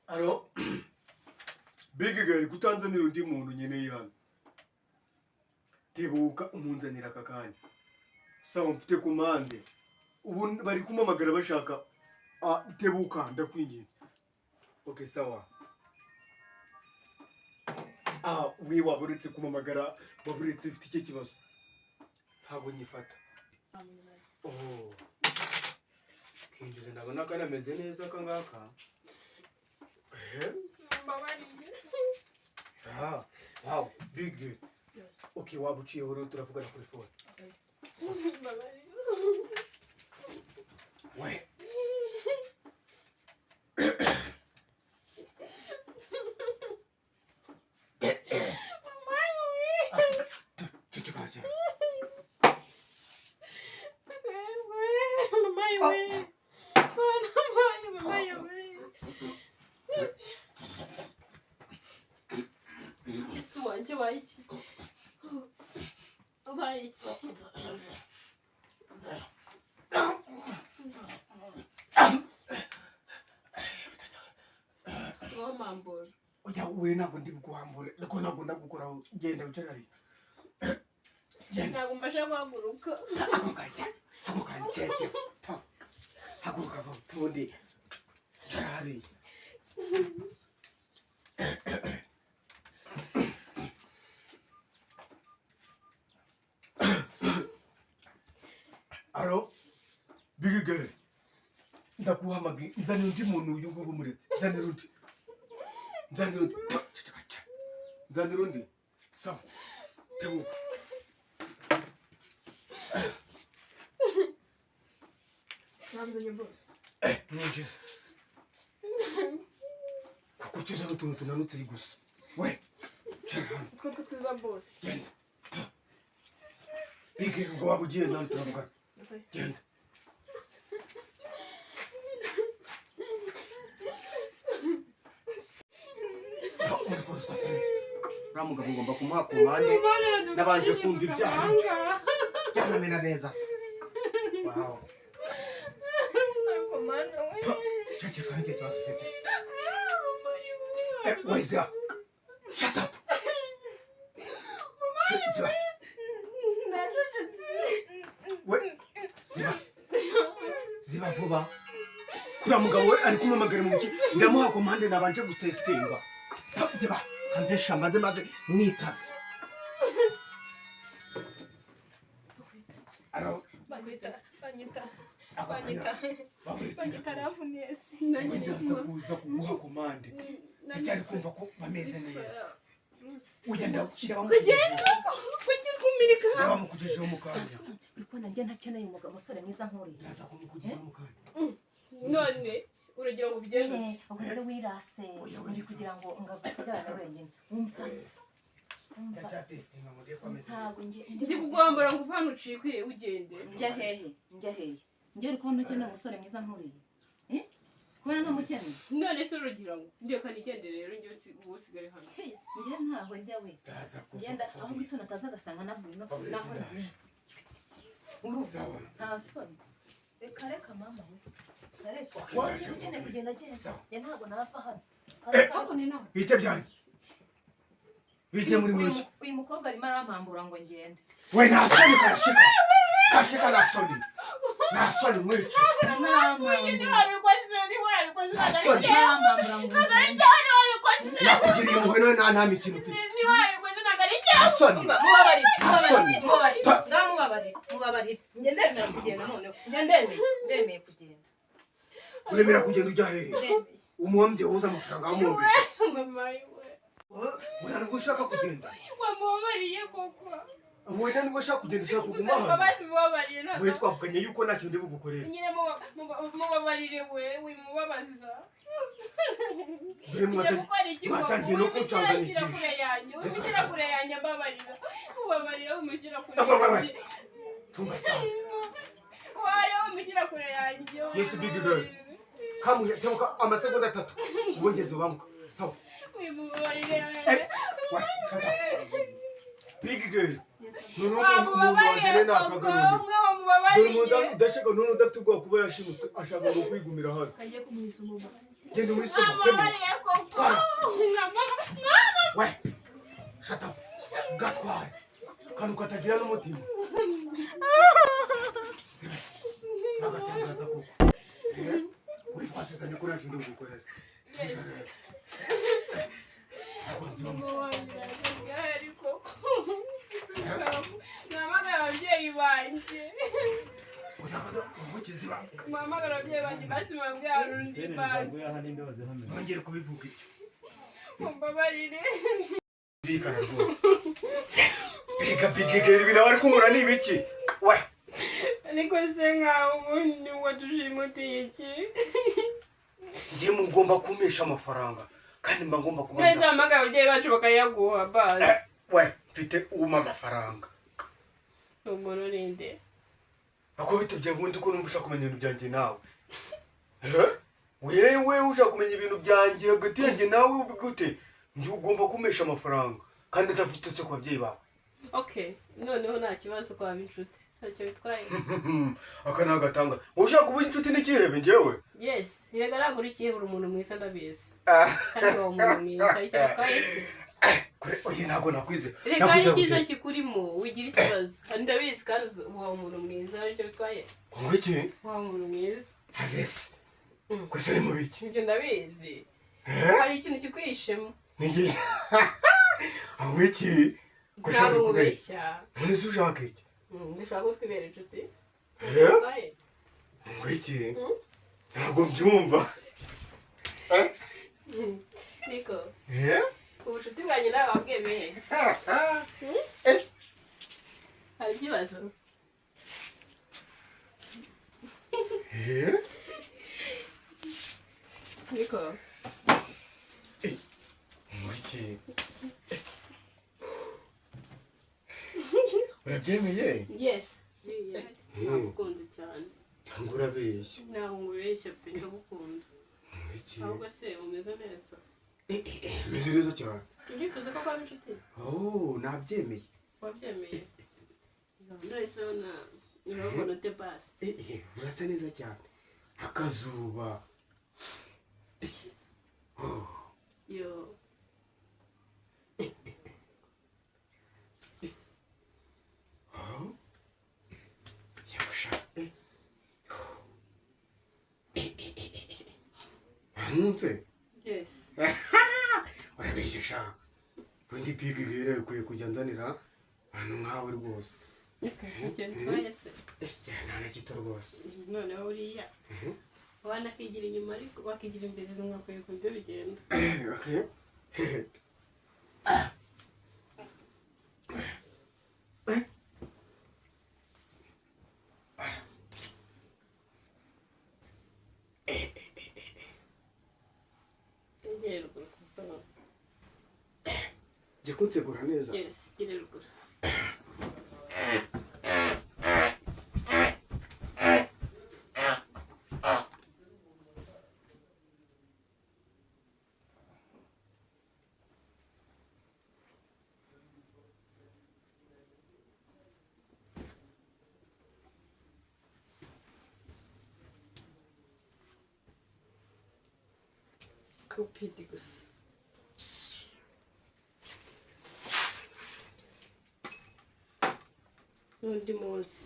Alo, big girl kutanzanira undi muntu nkeneye hano. Tebuka umunzanira akakanya. Sawa mfite kumande. Ubu bari kumamagara bashaka tebuka ndakwinginze. Okay sawa. We waburetse kumamagara waburetse ufite iki kibazo. Ntabwo nyifata. Oh. Kinjize ndabona kana meze neza kangaka. Wow, big girl. Yes. Okay, wabuciye horo turavugana kuri phone. Okay. We. Oya we ntabwo ndi buguhambure ariko ntabwo ndagukora genda ucagari ntabwo mbasha guhaguruka haguruka cece haguruka va tundi carahari Alo big girl ndakuhamagi nzanira undi muntu uyu ngubu muretse nzanira undi sawa tebuka nzanye boss nungize kuko ukiza n'utuntu tunanutse gusa we cara utwo twiza boss genda big ngo waba ugiye nani turavugana genda Ramugabo ngomba kumuha komande nabanje kumva ibyaha byanamera neza se. Wow. Komanda we. Chacha kanje twasufite. Weza. Shut up. Ziba. We. Ziba vuba. Kura mugabo we ari kumamagara mu biki ndamuha komande nabanje gutestinga. Ziba. Kanze shamaze maze mwita. Aro. Banyita rafunesi. Ndaza kuza kuguha komande. Cyari kumva ko bameze neza. Ugenda ukira kumirika. Saba mukujeje mu kanya. Uriko nanjye ntakeneye umugabo musore mwiza nk'uriya. Ndaza kumukujeje mu kanya. None uragira ngo bigende. Aho rero wirase uri kugira ngo ngagusigara wenyine. Umva. Ndacyatestinga muri ko ameze. Ntabwo ndi kugwambara ngo uvane ucikwe ugende. Njya hehe. Njye uri kubona ukeneye umusore mwiza nk'uriya. Kubona ntamukeneye. None se urugira ngo ndeka nigende rero njye usigare hano. Njye ntaho njya we. Ngenda aho bituna ataza gasanga navuye naho. Uruzawa. Ntasoni. Reka mama we. Reka. Wowe ukeneye kugenda agenda. Njye ntabwo nava hano. Ako ni nawe. Bite byane. Bite muri mwiki. Uyu mukobwa arimo arampambura ngo ngende. We nasoni karashika. Kashika nasoni. Nasoni mwiki. Nakugiriye impuhwe none nta mikino ufite. Mubabarire. Njye ndemera kugenda none. Njye ndemeye kugenda. Uremera kugenda ujya hehe? Umuhombye uza amafaranga wamwumvise. Mama we. Mwana ngo ushaka kugenda. Wamubariye koko. Wowe ntabwo ushaka kugenda ushaka kuguma hano. Babazi mubabariye none. We twavuganye yuko nta kintu ndi bugukorera. Nyine mubabarire we wimubabaza. Dore mwatangiye no kuncanganisha. Umushyira kure yanjye mbabarira. Mubabarira umushyira kure yanjye. Tunga sana. Wari umushyira kure yanjye. Yes big girl. Kamu tebuka amasegonda 3. Ubongeze ubanguka. Sawa. Wimubabarire. Wa shut up. girl. Yes, sir. Noneho umuntu wagene wamubabariye koko nakagarurira. umwe Dore umuntu wamubabariye udashaka none udafite ubwoba kuba yashimuswe ashaka ngo kwigumira hano. Kagiye kumuha isomo basi. Genda muri somo. wamubabariye koko Twara. Mama. We. Shut up. Gatware. Kantu katagira n'umutima. Nagatangaza koko. Kuri twasezanye kuri yacu ndi gukorera. Mama wanjye aragahari koko nahamagara ababyeyi banjye muhamagara ababyeyi banjye basi mwambwe hari undi basi Nongere kubivuga ibyo. mumbabarire Bikana rwose. Biga ibi nawe ariko nkora ni ibiki? We. ariko se nkaho ubundi wadushimutiye iki Njye mugomba kumesha amafaranga kandi mba ngomba neza kubanza. hamagara ababyeyi bacu bakayaguha basi We, mfite uma amafaranga. umuntu ninde Ako bitebye ngundi ko numva ushaka kumenya ibintu byanjye nawe. Wewe ushaka kumenya ibintu byanjye hagati yanjye nawe gute? Njye ugomba kumesha amafaranga kandi atafutse ku babyeyi bawe. okay noneho nta kibazo kwa inshuti sacyo bitwaye Aka nagatanga. Ushaka kuba inshuti n'ikihebe njyewe? yes yega nagura ikihebura umuntu mwiza ndabizi kandi uwo muntu mwiza icyo bitwaye se Kure oye ntago nakwize. reka ari cyiza kikurimo wigira ikibazo ndabizi kandi uwo muntu mwiza icyo bitwaye Ngwiki? uwo muntu mwiza Havesi. Kwese ni mubiki? ibyo ndabizi hari ikintu kikwishemo Niki? Ngwiki? ntabwo nkubeshya None se ushaka iki? ndashaka ko twibera inshuti Ngwiki? Ntabwo mbyumva. niko Eh? ubucuti bwanjye nawe wabwemeye hari ikibazo Eh? niko Ngwiki? Urabyemeye? yes nagukunze cyane Cyangwa urabeshya? ntabwo ngubeshya pe ndagukunda Ngwiki? ahubwo se umeze neza Meze neza cyane. urifuza ko kwaba inshuti Oh, nabyemeye. wabyemeye nahise ubona urabona ute basi Urasa neza cyane. Akazuba. yo Yabusha. Anunze. yes Urabeshya sha. Undi pigi gere kuye kujya nzanira ahantu nkawe rwose. icyo bitwaye se Cyane na kito rwose. noneho uriya wanakigira inyuma ariko wakigira imbere nkakwiye ku byo bigenda Okay. egera ruguru ku musaraba Jye kunsegura neza. yes gere ruguru stupid gusa n'undi munsi